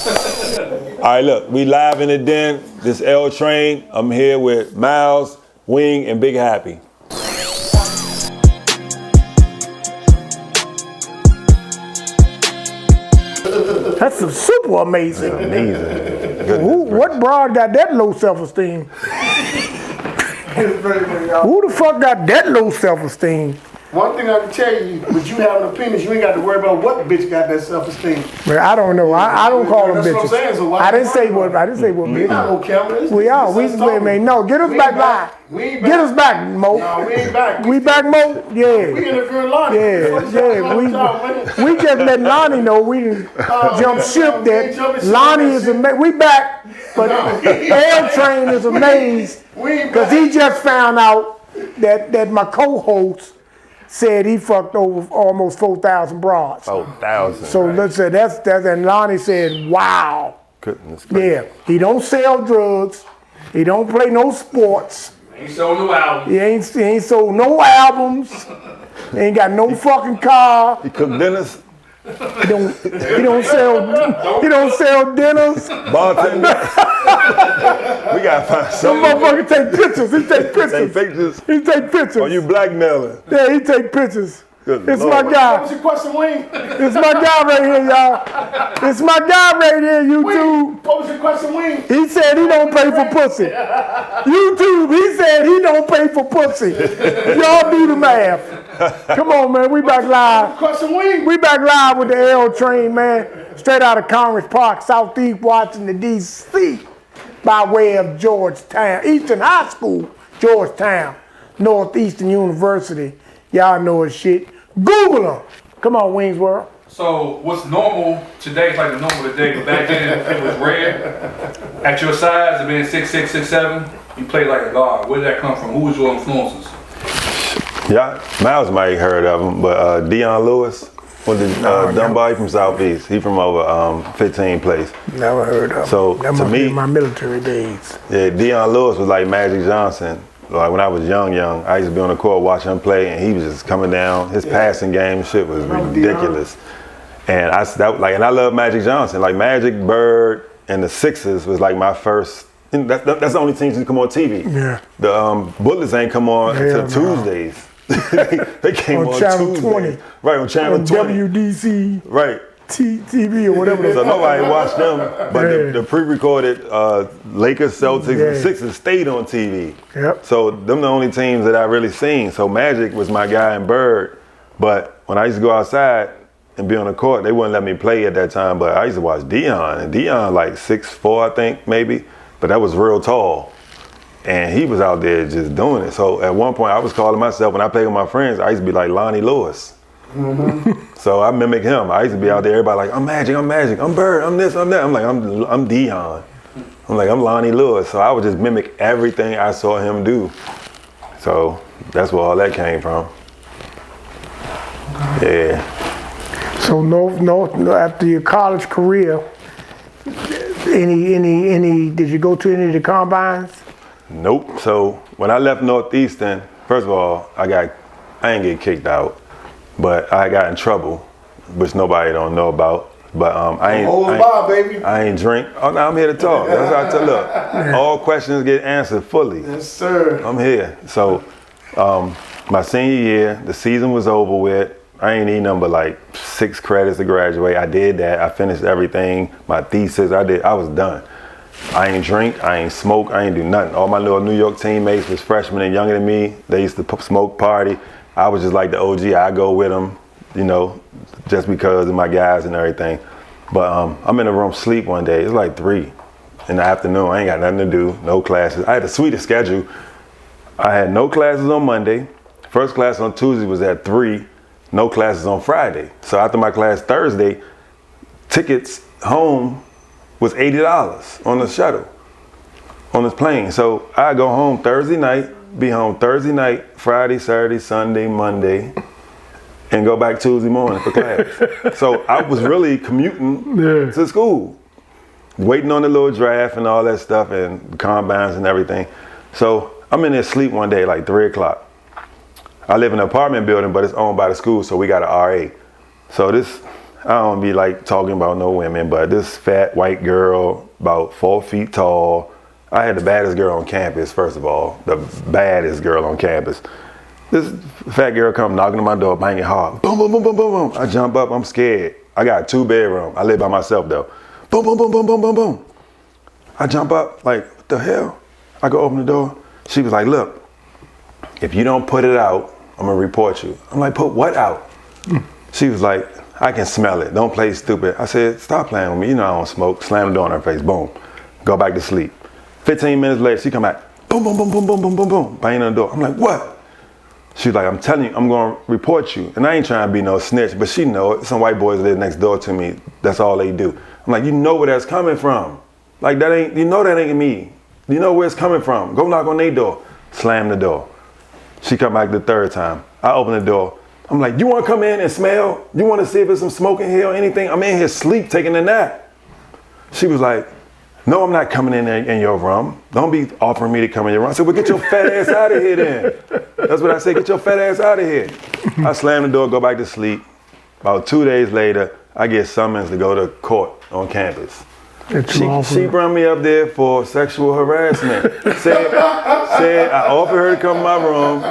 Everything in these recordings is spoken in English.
All right, look, we live in the den. This L Train. I'm here with Miles, Wing, and Big Happy. That's super amazing. That's amazing. What broad got that low self-esteem? Who the fuck got that low self-esteem? One thing I can tell you, but you have an opinion, you ain't got to worry about what bitch got that self-esteem. Man, I don't know. I don't call them That's bitches. what I'm saying, so why I didn't you say worry what. I didn't say what We not bitch. on camera. We are. We man. No, get us back live. We ain't Get us back, Mo. No, we ain't back. We back, Mo. Yeah. We interviewing Lonnie. Yeah. We just let Lonnie know we didn't jump ship that. Lonnie is amazed. We back, but L Train is amazed because he just found out that my co-host said he fucked over almost 4,000 broads. 4,000. So right. let's say that's and Lonnie said, wow. Goodness Yeah, gracious. he don't sell drugs. He don't play no sports. Ain't sold no albums. He ain't sold no albums. He ain't got no fucking car. You cook dinners? He don't sell dinners. Bartender? We gotta find Some something. motherfucker take pictures. He take Take pictures. pictures. He take pictures. Are you blackmailing? Yeah, he take pictures. Good It's Lord. my What guy. was your question, Wing? It's my guy right here, y'all. It's my guy right here, YouTube. What was your question, Wing? He said he don't pay for pussy. YouTube, he said he don't pay for pussy. Y'all do the math. Come on, man. We back live. Question, Wing. We back live with the L Train, man. Straight out of Congress Park, Southeast Washington, D.C. by way of Georgetown. Eastern High School, Georgetown. Northeastern University. Y'all know his shit. Google him. Come on, Wings World. So what's normal today is like the normal today, but back then it was rare. At your size, being 6'6", 6'7", you played like a guard. Where did that come from? Who was your influences? Yeah, Miles might have heard of him, but Dion Lewis was the Dunbar from Southeast. He from over 15 place. Never heard of him. So that to must me, be my military days. yeah, Dion Lewis was like Magic Johnson. Like when I was young, I used to be on the court watching him play, and he was just coming down. His passing game shit was ridiculous. And I love Magic Johnson. Like Magic, Bird, and the Sixers was like my first. That's the only teams that come on TV. Yeah. The Bullets ain't come on until Tuesdays. They came on Channel Tuesdays. 20. Right, on Channel 20. WDC Right. TV or whatever. So nobody watched them, but the pre-recorded Lakers, Celtics, and Sixers stayed on TV. Yep. So them the only teams that I really seen. So Magic was my guy and Bird, but when I used to go outside and be on the court, they wouldn't let me play at that time. But I used to watch Dion, and Dion like 6'4", I think maybe, but that was real tall, and he was out there just doing it. So at one point, I was calling myself when I played with my friends, I used to be like Lonnie Lewis. Mm-hmm. So I mimic him. I used to be out there, everybody like, I'm Magic, I'm Bird, I'm this, I'm that. I'm like, I'm Dion. I'm like, I'm Lonnie Lewis. So I would just mimic everything I saw him do. So that's where all that came from. Yeah. So no, after your college career, did you go to any of the combines? Nope. So when I left Northeastern, first of all, I ain't get kicked out. But I got in trouble, which nobody don't know about. But I ain't drink. Oh, no, I'm here to talk. That's how I tell. Look, all questions get answered fully. Yes, sir. I'm here. So my senior year, the season was over with. I ain't need number like 6 credits to graduate. I did that. I finished everything. My thesis, I was done. I ain't drink, I ain't smoke, I ain't do nothing. All my little New York teammates was freshmen and younger than me. They used to smoke, party. I was just like the OG. I go with them, just because of my guys and everything. But I'm in the room sleep one day. It's like 3 in the afternoon. I ain't got nothing to do, no classes. I had the sweetest schedule. I had no classes on Monday. First class on Tuesday was at 3. No classes on Friday. So after my class Thursday, tickets home was $80 on the shuttle, on this plane. So I go home Thursday night, be home Thursday night, Friday, Saturday, Sunday, Monday, and go back Tuesday morning for class. So I was really commuting to school, waiting on the little draft and all that stuff and combines and everything. So I'm in there sleep one day like 3 o'clock. I live in an apartment building, but it's owned by the school, so we got an RA. So this I don't be like talking about no women, but this fat white girl, about 4 feet tall. I had the baddest girl on campus, first of all, the baddest girl on campus. This fat girl come knocking on my door, banging hard. Boom, boom, boom, boom, boom, boom. I jump up, I'm scared. I got a 2-bedroom. I live by myself though. Boom, boom, boom, boom, boom, boom, boom. I jump up, like, what the hell? I go open the door. She was like, look, if you don't put it out, I'm gonna report you. I'm like, put what out? She was like, I can smell it. Don't play stupid. I said, stop playing with me. You know I don't smoke. Slam the door in her face. Boom. Go back to sleep. 15 minutes later, she come back. Boom, boom, boom, boom, boom, boom, boom, boom. Banging on the door. I'm like, what? She's like, I'm telling you, I'm going to report you. And I ain't trying to be no snitch, but she know it. Some white boys live next door to me. That's all they do. I'm like, you know where that's coming from. Like, that ain't, you know that ain't me. You know where it's coming from. Go knock on their door. Slam the door. She come back the 3rd time. I open the door. I'm like, you want to come in and smell? You want to see if there's some smoke in here or anything? I'm in here sleep, taking a nap. She was like, no, I'm not coming in your room. Don't be offering me to come in your room. I said, well, get your fat ass out of here then. That's what I said, get your fat ass out of here. I slam the door, go back to sleep. About 2 days later, I get summons to go to court on campus. She brought me up there for sexual harassment. Said I offered her to come to my room.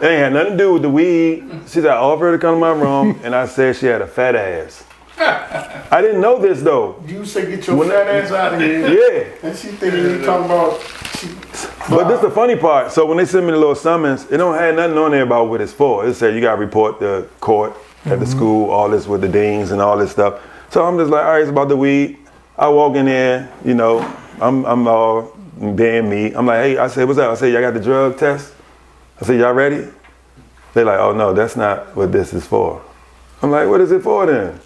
It ain't had nothing to do with the weed. She said, I offered her to come to my room, and I said she had a fat ass. I didn't know this, though. You say get your fat ass out of here. Yeah. And she thinking you talking about... But this is the funny part. So when they send me the little summons, it don't have nothing on there about what it's for. It said you got to report the court at the school, all this with the deans and all this stuff. So I'm just like, all right, it's about the weed. I walk in there, you know, I'm all being me. I'm like, hey, I said, what's up? I said, y'all got the drug test? I said, y'all ready? They're like, oh no, that's not what this is for. I'm like, what is it for then?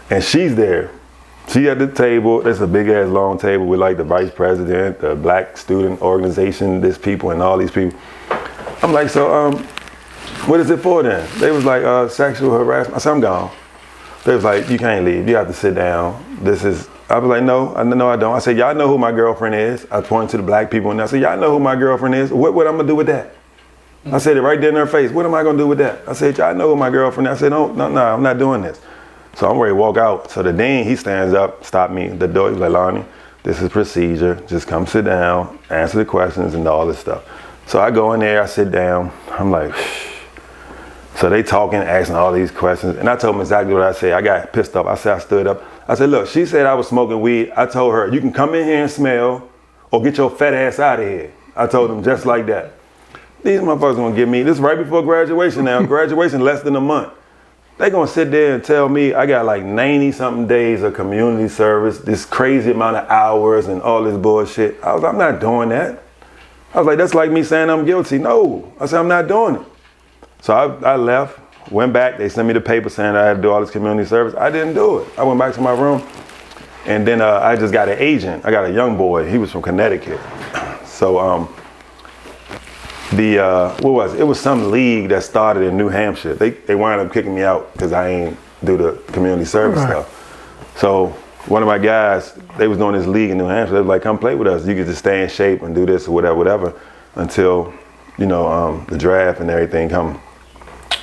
And she's there. She at the table. There's a big ass long table with like the vice president, the black student organization, this people and all these people. I'm like, so what is it for then? They was like, sexual harassment. I said, I'm gone. They was like, you can't leave. You have to sit down. I was like, no, I don't. I said, y'all know who my girlfriend is. I pointed to the black people and I said, y'all know who my girlfriend is. What I'm gonna do with that? I said it right there in her face. What am I gonna do with that? I said, y'all know who my girlfriend is. I said, no, I'm not doing this. So I'm ready to walk out. So the dean, he stands up, stop me at the door. He's like, Lonnie, this is procedure. Just come sit down, answer the questions and all this stuff. So I go in there, I sit down. I'm like, shh. So they talking, asking all these questions. And I told them exactly what I said. I got pissed off. I said, I stood up. I said, look, she said I was smoking weed. I told her, you can come in here and smell or get your fat ass out of here. I told them just like that. These motherfuckers gonna give me, this is right before graduation now. Graduation less than a month. They gonna sit there and tell me I got like 90 something days of community service, this crazy amount of hours and all this bullshit. I was like, I'm not doing that. I was like, that's like me saying I'm guilty. No, I said, I'm not doing it. So I left, went back. They sent me the paper saying I had to do all this community service. I didn't do it. I went back to my room. And then I just got an agent. I got a young boy. He was from Connecticut. So what was it? It was some league that started in New Hampshire. They wound up kicking me out because I ain't do the community service stuff. So one of my guys, they was doing this league in New Hampshire. They was like, come play with us. You could just stay in shape and do this or whatever, until, you know, the draft and everything come.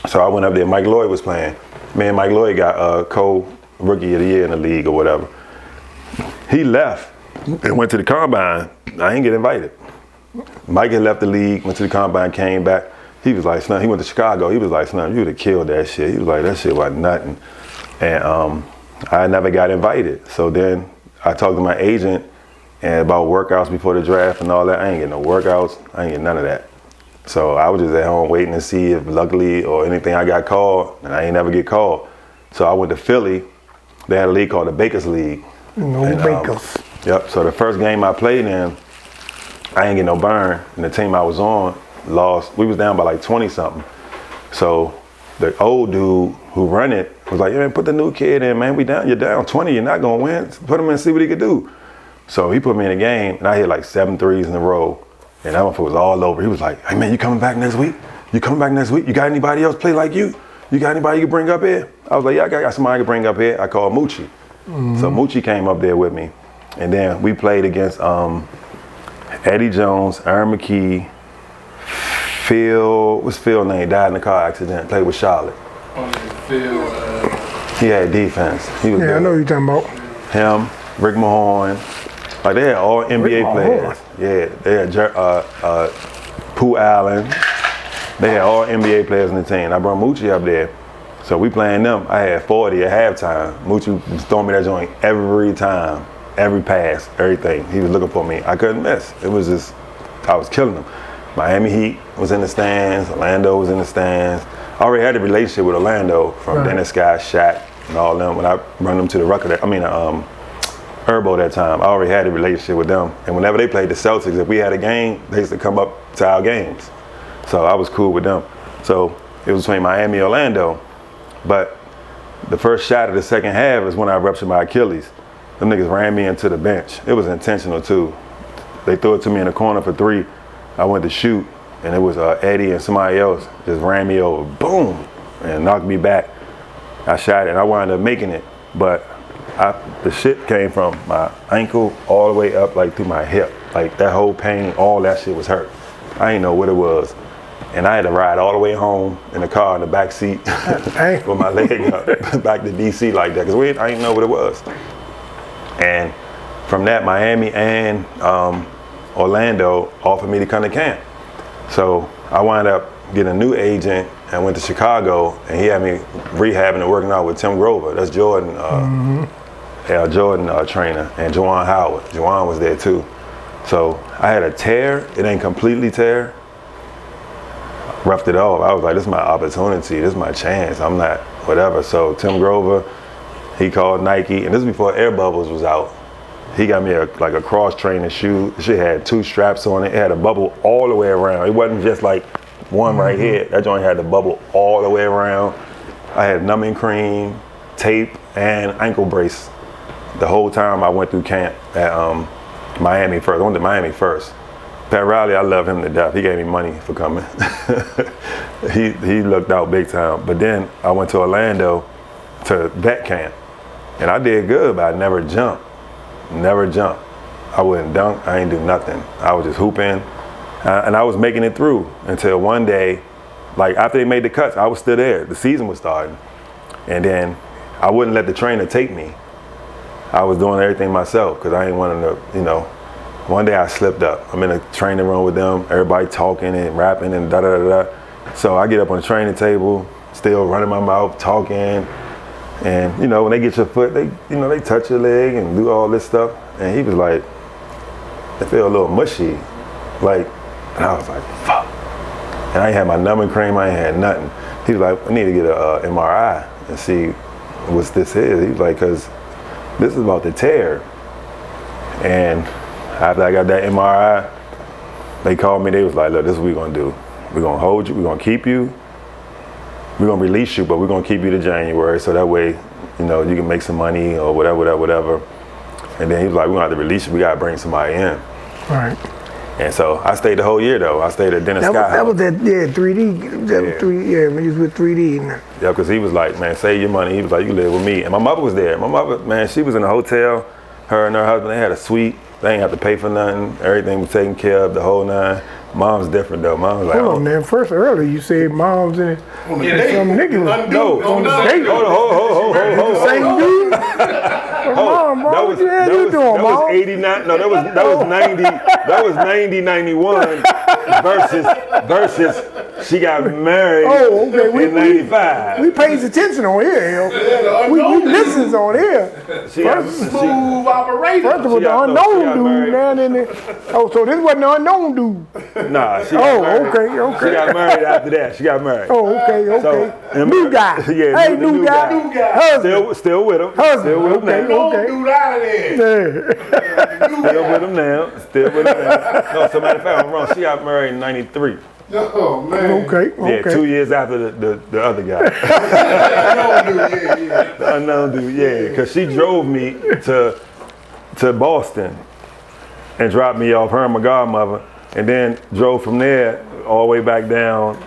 So I went up there. Mike Lloyd was playing. Me and Mike Lloyd got co-rookie of the year in the league or whatever. He left and went to the combine. I didn't get invited. Mike had left the league, went to the combine, came back. He was like, son, he went to Chicago. He was like, son, you would have killed that shit. He was like, that shit wasn't nothing. And I never got invited. So then I talked to my agent and about workouts before the draft and all that. I ain't getting no workouts. I ain't getting none of that. So I was just at home waiting to see if luckily or anything I got called, and I ain't never get called. So I went to Philly. They had a league called the Bakers League. Bakers. Yep, so the first game I played in, I ain't get no burn, and the team I was on lost. We was down by like 20 something. So the old dude who run it was like, yeah, man, put the new kid in, man. You're down 20, you're not gonna win. Put him in and see what he could do. So he put me in a game, and I hit like 7 threes in a row. And that one was all over. He was like, hey man, you coming back next week? You coming back next week? You got anybody else play like you? You got anybody you can bring up here? I was like, yeah, I got somebody I can bring up here. I called Moochie. Mm-hmm. So Moochie came up there with me. And then we played against Eddie Jones, Aaron McKee, Phil, what's Phil's name? Died in a car accident, played with Charlotte. Phil. He had defense. He was Yeah, good. I know who you're talking about. Him, Rick Mahorn. Like, they had all NBA players. Yeah, they had Pooh Allen. They had all NBA players on the team. I brought Moochie up there. So we playing them. I had 40 at halftime. Moochie was throwing me that joint every time, every pass, everything. He was looking for me. I couldn't miss. It was just, I was killing them. Miami Heat was in the stands. Orlando was in the stands. I already had a relationship with Orlando from Dennis Scott, Shaq, and all them. When I run them to the Herbo that time, I already had a relationship with them. And whenever they played the Celtics, if we had a game, they used to come up to our games. So I was cool with them. So it was between Miami and Orlando. But the first shot of the second half is when I ruptured my Achilles. Them niggas ran me into the bench. It was intentional too. They threw it to me in the corner for 3. I went to shoot, and it was Eddie and somebody else just ran me over, boom, and knocked me back. I shot it, and I wound up making it. But the shit came from my ankle all the way up like through my hip. Like that whole pain, all that shit was hurt. I didn't know what it was. And I had to ride all the way home in the car in the back seat with my leg up back to DC like that, because I didn't know what it was. And from that, Miami and Orlando offered me to come to camp. So I wound up getting a new agent and went to Chicago, and he had me rehabbing and working out with Tim Grover. That's Jordan, Jordan trainer, and Juwan Howard. Juwan was there too. So I had a tear. It ain't completely tear. Roughed it off. I was like, this is my opportunity. This is my chance. I'm not whatever. So Tim Grover, he called Nike, and this is before Air Bubbles was out. He got me a cross trainer shoe. She had 2 straps on it. It had a bubble all the way around. It wasn't just like one right here. That joint had the bubble all the way around. I had numbing cream, tape, and ankle brace the whole time I went through camp at Miami first. I went to Miami first. Pat Riley, I love him to death. He gave me money for coming. he looked out big time. But then I went to Orlando to vet camp, and I did good, but I never jumped. Never jumped. I wouldn't dunk. I ain't do nothing. I was just hooping, and I was making it through until one day, like after they made the cuts, I was still there. The season was starting, and then I wouldn't let the trainer take me. I was doing everything myself because I ain't wanting to, you know. One day I slipped up. I'm in a training room with them, everybody talking and rapping and da-da-da-da. So I get up on the training table, still running my mouth, talking. And, you know, when they get your foot, they touch your leg and do all this stuff. And he was like, it feel a little mushy. Like, and I was like, fuck. And I ain't had my numbing cream, I ain't had nothing. He was like, I need to get a MRI and see what this is. He was like, because this is about to tear. And after I got that MRI, they called me. They was like, look, this is what we're going to do. We're going to hold you. We're going to keep you. We're going to release you, but we're going to keep you to January. So that way, you know, you can make some money or whatever. And then he was like, we're going to have to release you. We got to bring somebody in. Right. And so I stayed the whole year, though. I stayed at Dennis Scott. That was 3D. That was 3D. Yeah, when he was with 3D. Yeah, because he was like, man, save your money. He was like, you live with me. And my mother was there. My mother, man, she was in a hotel. Her and her husband, they had a suite. They ain't have to pay for nothing. Everything was taken care of, the whole 9. Mom's different though. Mom's like, hold on, man. First, earlier you said mom's in it. Some nigga. No, on the date. Hold. The same dude. Mom, bro, what the hell you doing, That Mom? was 89. No, that was 90. That was 90, 91 versus she got married in 95. We pays attention on here, yo. We listens on here. Smooth operator. First of all, the unknown dude, man. So this wasn't the unknown dude. Nah, she got married. Okay. She got married after that. She got married. Oh, okay. So, new guy. Yeah, hey, new guy. Husband. Still with him. Husband. Still with him now. Don't do out of there. Yeah. Still with him now. Still with him now. No, so matter of fact, I'm wrong. She got married in 93. Oh, man. Okay. Yeah, 2 years after the other guy. The unknown dude, yeah. Because she drove me to Boston and dropped me off, her and my godmother, and then drove from there all the way back down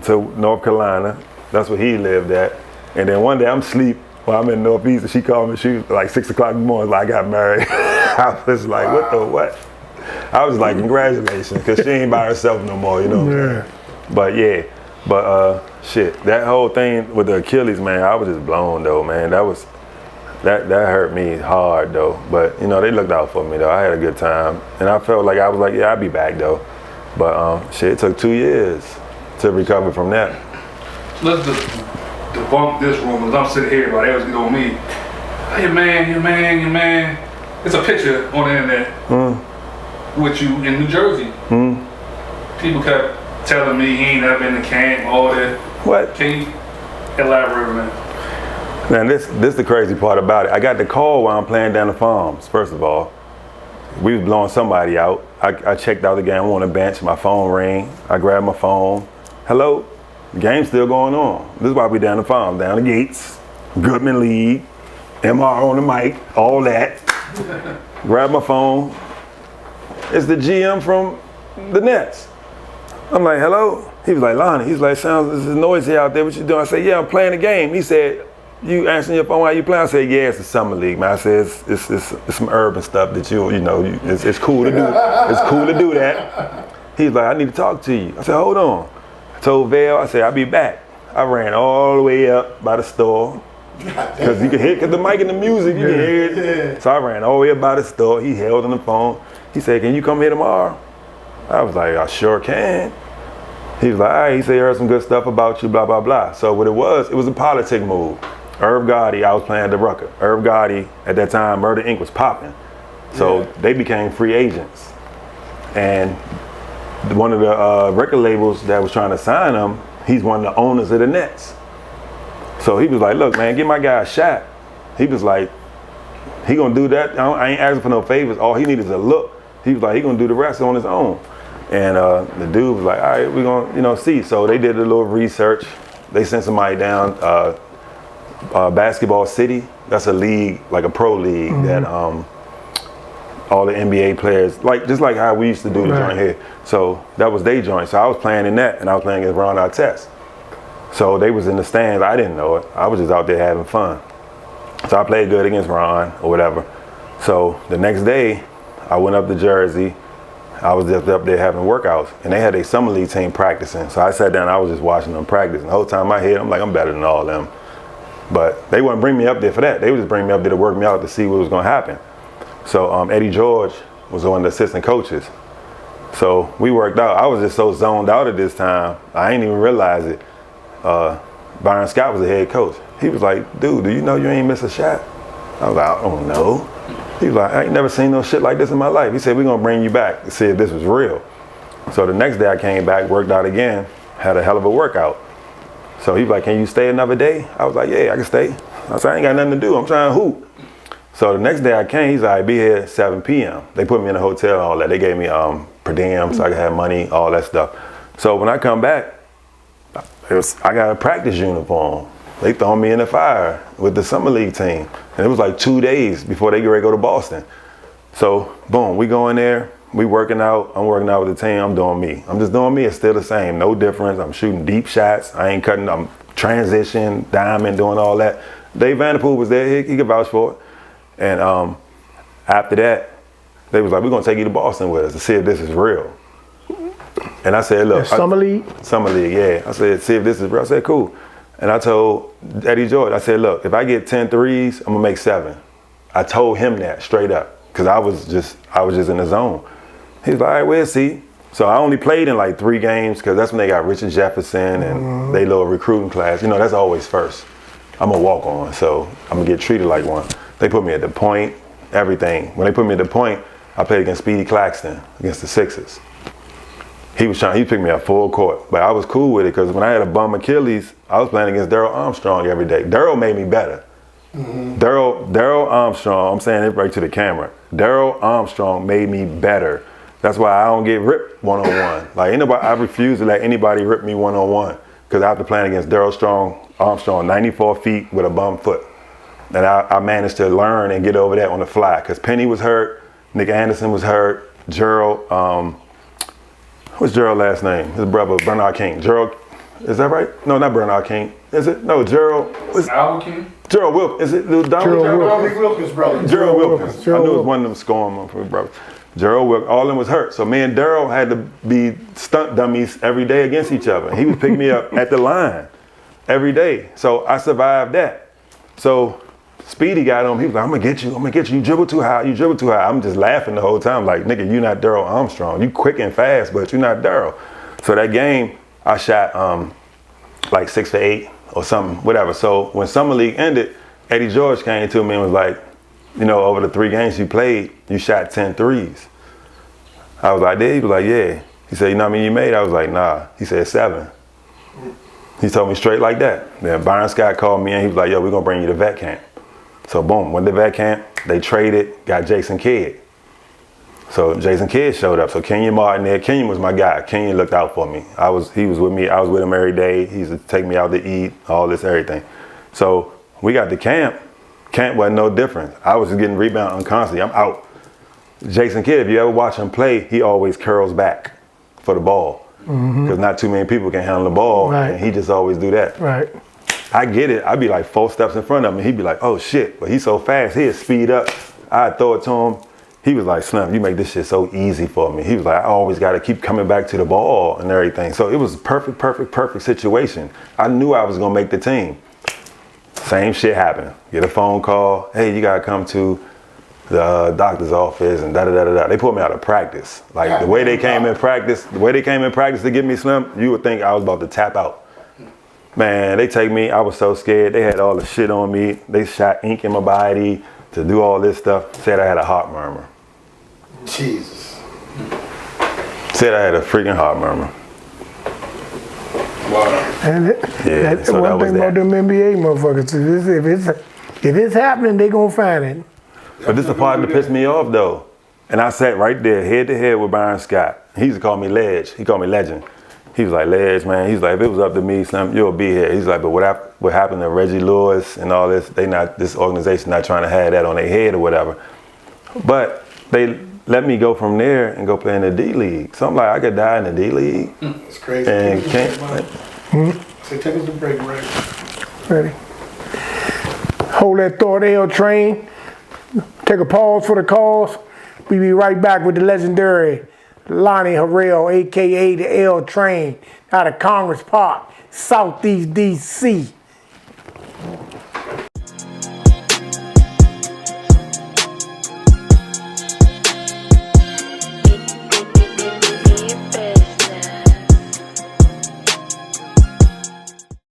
to North Carolina. That's where he lived at. And then one day I'm asleep while I'm in Northeast, and she called me. She was like 6 o'clock in the morning, like I got married. I was like, what? I was like, congratulations, because she ain't by herself no more, you know. Yeah. But shit, that whole thing with the Achilles, man, I was just blown though, man. That hurt me hard though. But you know, they looked out for me though. I had a good time, and I felt like I was like, yeah, I'll be back though. But shit, it took 2 years to recover from that. Let's just debunk this rumor. I'm sitting here, but they always get on me. Hey, your man. It's a picture on the internet with you in New Jersey. People kept telling me he ain't never been to camp, all that. What? Can you elaborate on that? Man, this the crazy part about it. I got the call while I'm playing down the farms, first of all. We was blowing somebody out. I checked out the game, I'm on the bench, my phone rang. I grabbed my phone. Hello? The game's still going on. This is why we down the farm, down the gates, Goodman League, MR on the mic, all that. Grab my phone. It's the GM from the Nets. I'm like, hello? He was like, Lonnie. He's like, sounds there's noisy out there. What you doing? I said, yeah, I'm playing the game. He said, you answering your phone while you playing? I said, yeah, it's the summer league, man. I said, it's some urban stuff that you know, it's cool to do. It's cool to do that. He's like, I need to talk to you. I said, hold on. I told Vail, I said, I'll be back. I ran all the way up by the store. Because you can hear, because the mic and the music, you can hear it. So I ran all the way up by the store. He held on the phone. He said, can you come here tomorrow? I was like, I sure can. He was like, all right. He said, he heard some good stuff about you, blah, blah, blah. So what it was a politic move. Irv Gotti, I was playing at the Rucker. Irv Gotti, at that time, Murder Inc. was popping. So they became free agents. And one of the record labels that was trying to sign him, he's one of the owners of the Nets. So he was like, look, man, give my guy a shot. He was like, he gonna do that. I ain't asking for no favors. All he needed is a look. He was like, he gonna do the rest on his own. And the dude was like, all right, we're gonna, see. So they did a little research. They sent somebody down, Basketball City. That's a league, like a pro league that all the NBA players, just like how we used to do the joint here. So that was their joint. So I was playing in that, and I was playing against Ron Artest. So they was in the stands. I didn't know it. I was just out there having fun. So I played good against Ron or whatever. So the next day, I went up to Jersey. I was just up there having workouts, and they had a summer league team practicing. So I sat down. I was just watching them practice. And the whole time in my head, I'm like, I'm better than all of them. But they wouldn't bring me up there for that. They would just bring me up there to work me out to see what was going to happen. So Eddie George was one of the assistant coaches. So we worked out. I was just so zoned out at this time, I didn't even realize it. Byron Scott was the head coach. He was like, dude, do you know you ain't miss a shot? I was like, I don't know. He was like, I ain't never seen no shit like this in my life. He said, we're gonna bring you back to see if this was real. So the next day I came back, worked out again, had a hell of a workout. So he was like, can you stay another day? I was like, yeah, I can stay. I said, I ain't got nothing to do, I'm trying to hoop. So the next day I came, he's like, be here at 7 p.m. They put me in a hotel and all that. They gave me per diem so I could have money, all that stuff. So when I come back, I got a practice uniform. They throw me in the fire with the summer league team. And it was like 2 days before they get ready to go to Boston. So boom, we go in there, we working out, I'm working out with the team, I'm doing me. I'm just doing me, it's still the same, no difference. I'm shooting deep shots, I ain't cutting, I'm transition, diamond, doing all that. Dave Vanderpool was there, he could vouch for it. And after that, they was like, we're gonna take you to Boston with us to see if this is real. And I said, look. Summer League? Summer League, yeah. I said, see if this is real. I said, cool. And I told Eddie George, I said, look, if I get 10 threes, I'm gonna make 7. I told him that straight up, because I was just in the zone. He was like, all right, we'll see. So I only played in like 3 games, because that's when they got Richard Jefferson and they little recruiting class. You know, that's always first. I'm a walk on, so I'm gonna get treated like one. They put me at the point, everything. When they put me at the point, I played against Speedy Claxton, against the Sixers. He picked me up full court, but I was cool with it because when I had a bum Achilles, I was playing against Darryl Armstrong every day. Darryl made me better. Darryl Armstrong, I'm saying it right to the camera. Darryl Armstrong made me better. That's why I don't get ripped one-on-one. Like anybody, I refuse to let anybody rip me one-on-one because after playing against Darryl Armstrong, 94 feet with a bum foot. And I managed to learn and get over that on the fly because Penny was hurt, Nick Anderson was hurt, Gerald, what's Gerald's last name? His brother, Bernard King. Gerald, is that right? No, not Bernard King. Is it? No, Gerald. Albert King? Gerald Wilkins. Is it Dominic Wilkins' brother. Gerald Wilkins. I knew it was one of them scoring for his brother. Gerald, all of them was hurt. So me and Daryl had to be stunt dummies every day against each other. He was picking me up at the line every day. So I survived that. So Speedy got on. He was like, I'm gonna get you. You dribble too high. I'm just laughing the whole time, like, nigga, you not Daryl Armstrong. You quick and fast, but you not Daryl. So that game, I shot like 6 for 8 or something, whatever. So when Summer League ended, Eddie George came to me and was like, you know, over the 3 games you played, you shot 10 threes. I was like, did? He was like, yeah. He said, you know how many you made? I was like, nah. He said 7. He told me straight like that. Then Byron Scott called me and he was like, yo, we're gonna bring you to vet camp. So boom, went to vet camp, they traded, got Jason Kidd. So Jason Kidd showed up. So Kenyon Martin there, Kenyon was my guy. Kenyon looked out for me. He was with me, I was with him every day. He used to take me out to eat, all this, everything. So we got to camp. Camp wasn't no different. I was just getting rebounding constantly. I'm out. Jason Kidd, if you ever watch him play, he always curls back for the ball. Because not too many people can handle the ball. Right. And he just always do that. Right. I get it. I'd be like 4 steps in front of him. He'd be like, oh shit. But he's so fast, he'd speed up. I'd throw it to him. He was like, Slim, you make this shit so easy for me. He was like, I always got to keep coming back to the ball and everything. So it was a perfect situation. I knew I was going to make the team. Same shit happened. Get a phone call. Hey, you got to come to the doctor's office and da-da-da-da-da. They put me out of practice. Like the way they came in practice to get me, Slim, you would think I was about to tap out. Man, they take me, I was so scared. They had all the shit on me. They shot ink in my body to do all this stuff. Said I had a heart murmur. Jesus. Said I had a freaking heart murmur. Wow. And Yeah, so one that was thing about that. them NBA motherfuckers, if it's happening, they gonna find it. But this is the part that pissed me off though. And I sat right there, head to head with Byron Scott. He used to call me Ledge. He called me Legend. He was like, Ledge, man. He's like, if it was up to me, Slim, you'll be here. He's like, but what happened to Reggie Lewis and all this? This organization not trying to have that on their head or whatever. But they let me go from there and go play in the D League. So I'm like, I could die in the D League. It's crazy. And can't. So take us to break, right? Ready? Hold that thought, L train. Take a pause for the cause. We be right back with the legendary Lonnie Harrell, aka the L Train, out of Congress Park, Southeast DC.